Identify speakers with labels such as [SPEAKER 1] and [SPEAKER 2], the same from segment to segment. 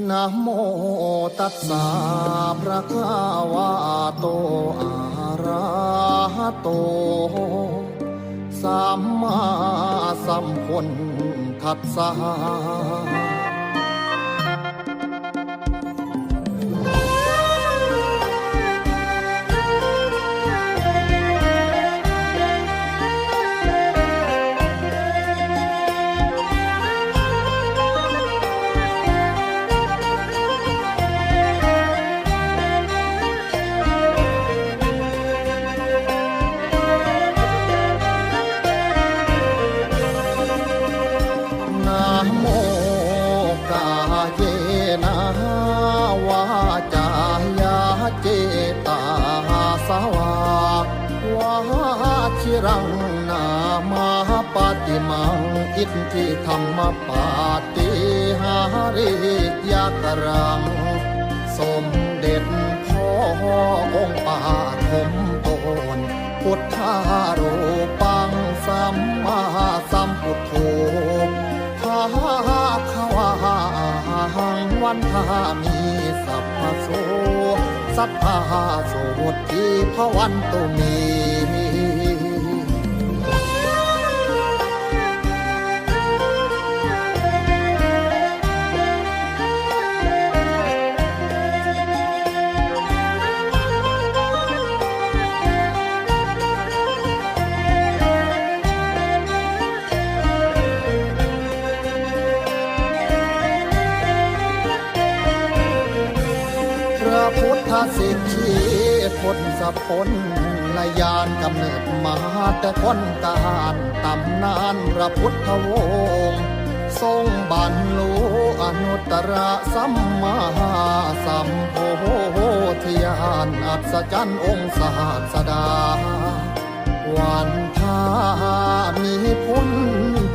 [SPEAKER 1] นะโมตัสสะภะคะวะโตอะระหะโตสัมมาสัมพุทธัสสะนะโมกายนะวาจายาเจตาสวาวาชิรังนามาปฏิมังอิทธิธรรมปาติหาริยกรังสมเด็จพ่อองค์ปาฐมตนพุทธารูปังสัมมาสัมพุทโธภาควาหังวันทามีสัพพโสสัทธาโสทิภวันตุเมพระพุทธสิทธิพลสะพลนายานกำเนิดมาแต่คนการตำนานพระพุทธวงศ์ทรงบรรลุอนุตตรสัมมาสัมโพธิญาณอัศจรรย์องค์ศาสดาวันทามีพุท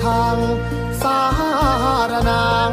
[SPEAKER 1] ธังสารนัง